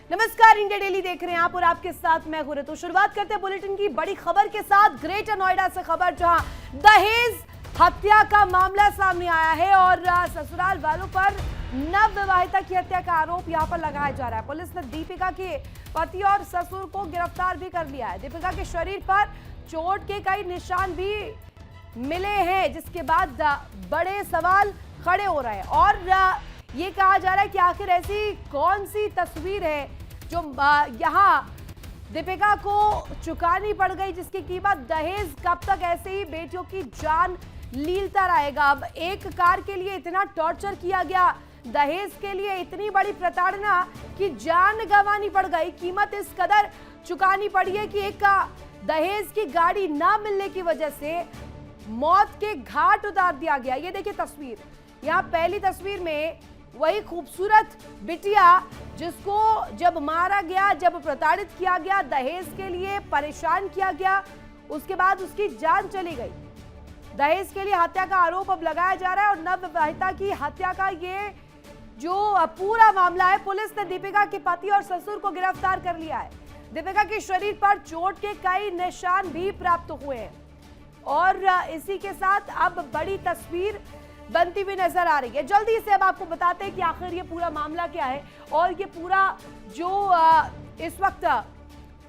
नमस्कार, India daily देख रहे हैं आप और आपके साथ मैं हूं ऋतु। शुरुआत करते हैं बुलेटिन की बड़ी खबर के साथ। ग्रेटर नोएडा से खबर, जहां दहेज हत्या का मामला सामने आया है और ससुराल वालों पर नव विवाहिता की हत्या का आरोप यहां पर लगाया जा रहा है। पुलिस ने दीपिका के पति और ससुर को गिरफ्तार भी कर लिया है। दीपिका के शरीर पर चोट के कई निशान भी मिले हैं, जिसके बाद बड़े सवाल खड़े हो रहे हैं और ये कहा जा रहा है कि आखिर ऐसी कौन सी तस्वीर है जो यहाँ दीपिका को चुकानी पड़ गई, जिसकी कीमत दहेज कब तक ऐसे ही बेटियों की जान लीलता रहेगा। अब एक कार के लिए इतना टॉर्चर किया गया, दहेज के लिए इतनी बड़ी प्रताड़ना कि जान गंवानी पड़ गई। कीमत इस कदर चुकानी पड़ी है कि एक दहेज की गाड़ी ना मिलने की वजह से मौत के घाट उतार दिया गया। ये देखिए तस्वीर, यहाँ पहली तस्वीर में वही खूबसूरत बिटिया जिसको जब मारा गया, जब प्रताड़ित किया गया, दहेज के लिए परेशान किया गया, उसके बाद उसकी जान चली गई। दहेज के लिए हत्या का आरोप अब लगाया जा रहा है और नव विवाहिता की हत्या का ये जो पूरा मामला है। पुलिस ने दीपिका के पति और ससुर को गिरफ्तार कर लिया है। दीपिका के शरीर पर चोट के कई निशान भी प्राप्त हुए हैं और इसी के साथ अब बड़ी तस्वीर बनती हुई नजर आ रही है। जल्दी से अब आपको बताते हैं कि आखिर ये पूरा मामला क्या है और ये पूरा जो इस वक्त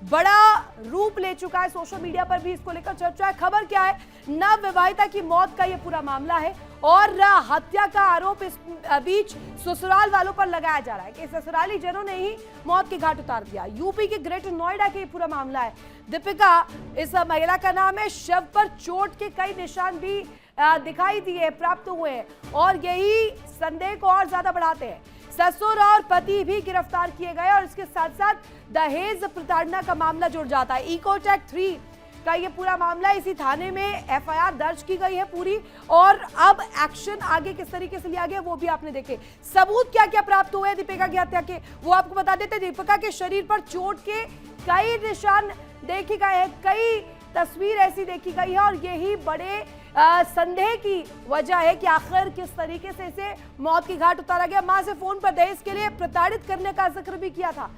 बड़ा रूप ले चुका है, सोशल मीडिया पर भी इसको लेकर चर्चा है। खबर क्या है, नव विवाहिता की मौत का ये पूरा मामला है और हत्या का आरोप इस बीच ससुराल वालों पर लगाया जा रहा है कि ससुराली जनों ने ही मौत के घाट उतार दिया। यूपी के ग्रेटर नोएडा के ये पूरा मामला है। दीपिका इस महिला का नाम है। शव पर चोट के कई निशान भी दिखाई दिए, प्राप्त हुए हैं और यही संदेह को और ज्यादा बढ़ाते हैं। ससुर और पति भी गिरफ्तार किए गए और इसके साथ साथ दहेज प्रताड़ना का मामला जुड़ जाता है। इकोटेक 3 का ये पूरा मामला, इसी थाने में एफआईआर दर्ज की गई है पूरी और अब एक्शन आगे किस तरीके से लिया गया वो भी आपने देखे। सबूत क्या क्या प्राप्त हुए दीपिका की हत्या के वो आपको बता देते। दीपिका के शरीर पर चोट के कई निशान देखे गए हैं, कई तस्वीर ऐसी देखी गई है और यही बड़े संदेह की वजह है कि आखिर किस तरीके से इसे मौत की घाट उतारा गया। मां से फोन पर दहेज के लिए प्रताड़ित करने का जिक्र भी किया था।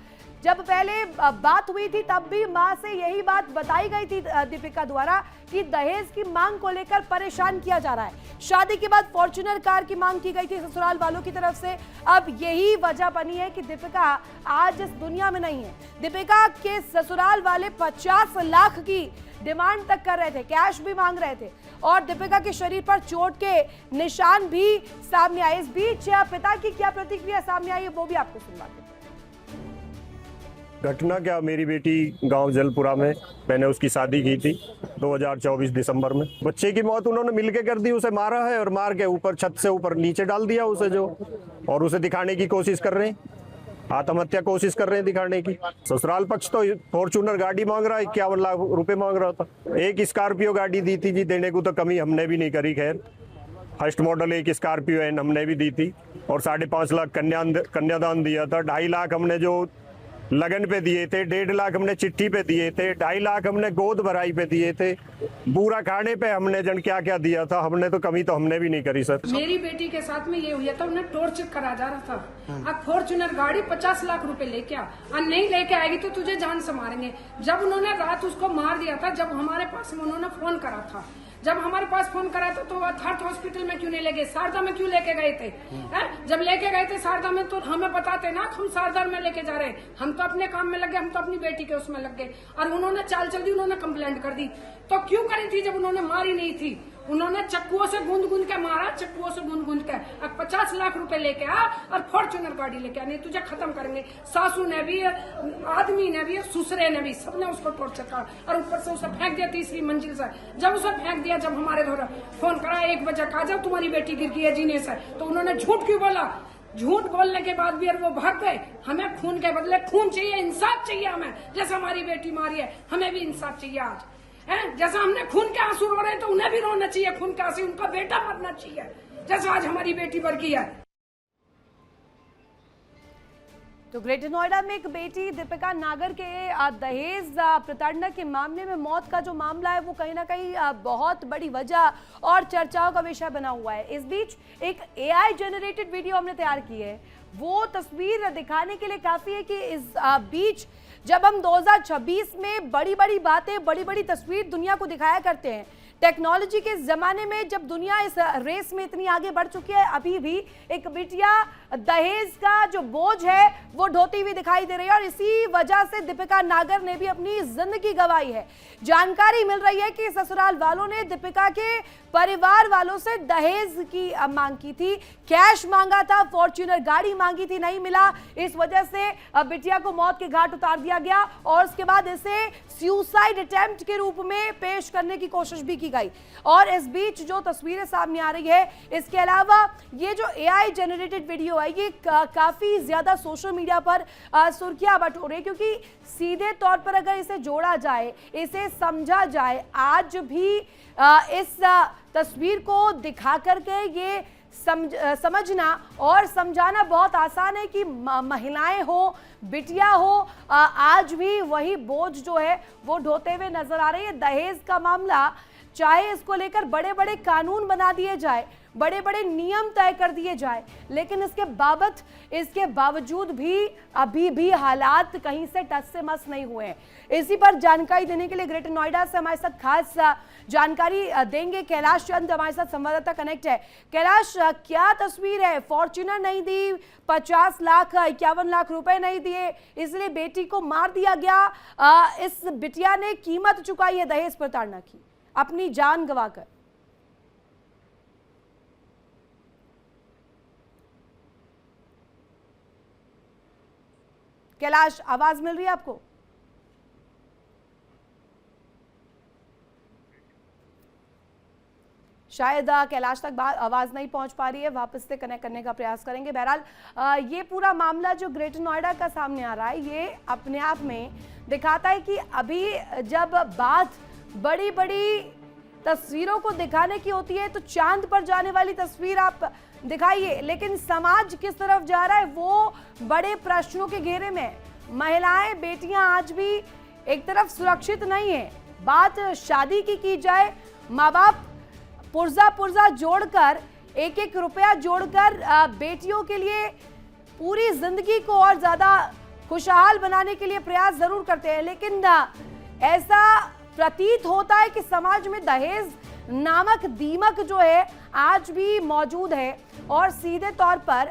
जब पहले बात हुई थी तब भी मां से यही बात बताई गई थी दीपिका द्वारा कि दहेज की मांग को लेकर परेशान किया जा रहा है। शादी के बाद फॉर्च्यूनर कार की मांग की गई थी ससुराल वालों की तरफ से। अब यही वजह बनी है कि दीपिका आज इस दुनिया में नहीं है। दीपिका के ससुराल वाले 50 लाख की डिमांड तक कर रहे थे, कैश भी मांग रहे थे और दीपिका के शरीर पर चोट के निशान भी सामने आए। इस बीच पिता की क्या प्रतिक्रिया सामने आई है वो भी आपको सुनवाते हैं। घटना क्या, मेरी बेटी गांव जलपुरा में मैंने उसकी शादी की थी 2024 दिसंबर में। बच्चे की मौत उन्होंने मिलके कर दी, उसे मारा है और मार के ऊपर छत से ऊपर नीचे डाल दिया उसे जो, और उसे दिखाने की कोशिश कर रहे हैं, आत्महत्या कोशिश कर रहे हैं दिखाने की। ससुराल पक्ष तो फॉर्च्यूनर गाड़ी मांग रहा है, 51 लाख रुपए मांग रहा था। एक स्कॉर्पियो गाड़ी दी थी जी, देने को तो कमी हमने भी नहीं करी। खैर फर्स्ट मॉडल एक स्कॉर्पियो एन हमने भी दी थी और 5.5 लाख कन्यादान दिया था। 2.5 लाख हमने जो लगन पे दिए थे, 1.5 लाख हमने चिट्ठी पे दिए थे, 2.5 लाख हमने गोद भराई पे दिए थे, बूरा खाने पे हमने जन क्या क्या दिया था। हमने तो कमी तो हमने भी नहीं करी सर। मेरी बेटी के साथ में ये हुआ था, उन्हें टॉर्चर करा जा रहा था। अब फॉर्च्यूनर गाड़ी 50 लाख रुपए लेके आ, और नहीं लेके आएगी तो तुझे जान से मारेंगे। जब उन्होंने रात उसको मार दिया था, जब हमारे पास में उन्होंने फोन करा था, जब हमारे पास फोन करा था तो वह थर्ड हॉस्पिटल में क्यों नहीं ले गए, शारदा में क्यों लेके गए थे? जब लेके गए थे शारदा में तो हमें बताते ना, हम शारदा में लेके जा रहे हैं। हम तो अपने काम में लग गए, हम तो अपनी बेटी के उसमें लग गए और उन्होंने चाल चल दी, उन्होंने कंप्लेंट कर दी। तो क्यों करी थी जब उन्होंने मारी नहीं थी? उन्होंने चक्कुओं से गूंद के मारा, चक्कुओं से गूंद के। अब 50 लाख रुपए लेके आ और फॉर्च्यूनर गाड़ी लेके आ, नहीं तुझे खत्म करेंगे। सासू ने भी, आदमी ने भी, ससुरे ने भी, सबने उसको टॉर्चर करा और ऊपर से उसे फेंक दिया 3री मंजिल से। जब उसे फेंक दिया, जब हमारे घर फोन करा 1 बजे का, जब तुम्हारी बेटी गिर गई है जीने से, तो उन्होंने झूठ क्यों बोला? झूठ बोलने के बाद भी वो भाग गए। हमें खून के बदले खून चाहिए, इंसाफ चाहिए हमें। जैसे हमारी बेटी मारी है, हमें भी इंसाफ चाहिए आज। जैसा हमने खून के आंसू रो रहे हैं तो उन्हें भी रोना चाहिए खून के आंसू, उनका बेटा मरना चाहिए जैसा आज हमारी बेटी मर गई है। तो ग्रेटर नोएडा में एक बेटी दीपिका नागर के दहेज प्रताड़ना के मामले में मौत का जो मामला है वो कहीं ना कहीं बहुत बड़ी वजह और चर्चाओं का विषय बना हुआ है। इस बीच एक एआई जनरेटेड वीडियो हमने तैयार की है, वो तस्वीर दिखाने के लिए काफी है कि इस बीच जब हम 2026 में बड़ी बड़ी बातें, बड़ी बड़ी तस्वीर दुनिया को दिखाया करते हैं, टेक्नोलॉजी के जमाने में जब दुनिया इस रेस में इतनी आगे बढ़ चुकी है, अभी भी एक बिटिया दहेज का जो बोझ है वो ढोती हुई दिखाई दे रही है और इसी वजह से दीपिका नागर ने भी अपनी जिंदगी गंवाई है। जानकारी मिल रही है कि ससुराल वालों ने दीपिका के परिवार वालों से दहेज की मांग की थी, कैश मांगा था, फॉर्च्यूनर गाड़ी मांगी थी, नहीं मिला। इस वजह से बिटिया को मौत के घाट उतार दिया गया और उसके बाद इसे सुसाइड अटेम्प्ट के रूप में पेश करने की कोशिश भी की गई। और इस बीच जो तस्वीरें सामने आ रही है, इसके अलावा ये जो एआई जनरेटेड वीडियो है ये काफी ज्यादा सोशल मीडिया पर सुर्खियां बटोर रही, क्योंकि सीधे तौर पर अगर इसे जोड़ा जाए, इसे समझा जाए, आज भी इस तस्वीर को दिखा करके ये समझना और समझाना बहुत आसान है कि महिलाएं हो, बिटिया हो, आज भी वही बोझ जो है वो ढोते हुए नजर आ रही है। दहेज का मामला, चाहे इसको लेकर बड़े बड़े कानून बना दिए जाए, बड़े बड़े नियम तय कर दिए जाए, लेकिन इसके बावजूद भी अभी भी हालात कहीं से टस से मस नहीं हुए हैं। इसी पर जानकारी देने के लिए ग्रेटर नोएडा से हमारे साथ खास जानकारी देंगे कैलाश चंद, हमारे साथ संवाददाता कनेक्ट है। कैलाश, क्या तस्वीर है? फॉर्च्यूनर नहीं दी, 50 लाख 51 लाख रुपए नहीं दिए, इसलिए बेटी को मार दिया गया। इस बिटिया ने कीमत चुकाई है दहेज प्रताड़ना की, अपनी जान गंवाकर। कैलाश, आवाज मिल रही है आपको? शायद कैलाश तक आवाज नहीं पहुंच पा रही है, वापस से कनेक्ट करने का प्रयास करेंगे। बहरहाल ये पूरा मामला जो ग्रेटर नोएडा का सामने आ रहा है, ये अपने आप में दिखाता है कि अभी जब बात बड़ी बड़ी तस्वीरों को दिखाने की होती है तो चांद पर जाने वाली तस्वीर आप दिखाइए, लेकिन समाज किस तरफ जा रहा है वो बड़े प्रश्नों के घेरे में। महिलाएं, बेटियां आज भी एक तरफ सुरक्षित नहीं है। बात शादी की जाए, माँ बाप पुर्जा जोड़कर, एक एक रुपया जोड़कर बेटियों के लिए पूरी जिंदगी को और ज्यादा खुशहाल बनाने के लिए प्रयास जरूर करते हैं, लेकिन ऐसा प्रतीत होता है कि समाज में दहेज नामक दीमक जो है आज भी मौजूद है। और सीधे तौर पर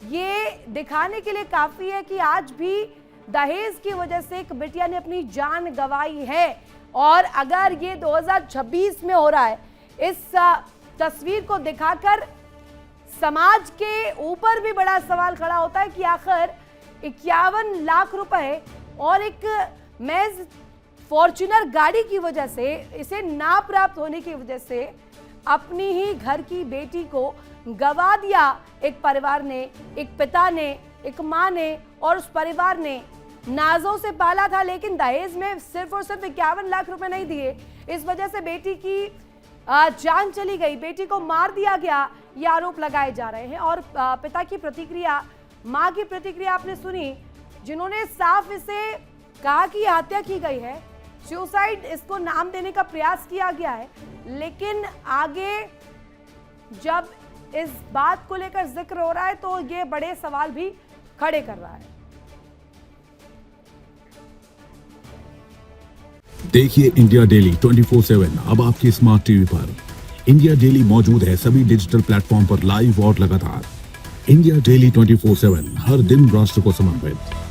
ये दिखाने के लिए काफी है कि आज भी दहेज की वजह से एक बिटिया ने अपनी जान गंवाई है। और अगर ये 2026 में हो रहा है, इस तस्वीर को दिखाकर समाज के ऊपर भी बड़ा सवाल खड़ा होता है कि आखिर 51 लाख रुपए और एक महज फॉर्च्यूनर गाड़ी की वजह से, इसे ना प्राप्त होने की वजह से अपनी ही घर की बेटी को गंवा दिया एक परिवार ने, एक पिता ने, एक माँ ने, और उस परिवार ने नाजों से पाला था, लेकिन दहेज में सिर्फ और सिर्फ 51 लाख रुपए नहीं दिए। इस वजह से बेटी की जान चली गई, बेटी को मार दिया गया, ये आरोप लगाए जा रहे हैं। और पिता की प्रतिक्रिया, माँ की प्रतिक्रिया आपने सुनी, जिन्होंने साफ इसे कहा कि हत्या की गई है, सुसाइड इसको नाम देने का प्रयास किया गया है, लेकिन आगे जब इस बात को लेकर जिक्र हो रहा है तो ये बड़े सवाल भी खड़े कर रहा है। देखिए इंडिया डेली 24/7 अब आपके स्मार्ट टीवी पर। इंडिया डेली मौजूद है सभी डिजिटल प्लेटफॉर्म पर लाइव और लगातार। इंडिया डेली 24/7 हर दिन राष्ट्र को समर्पित।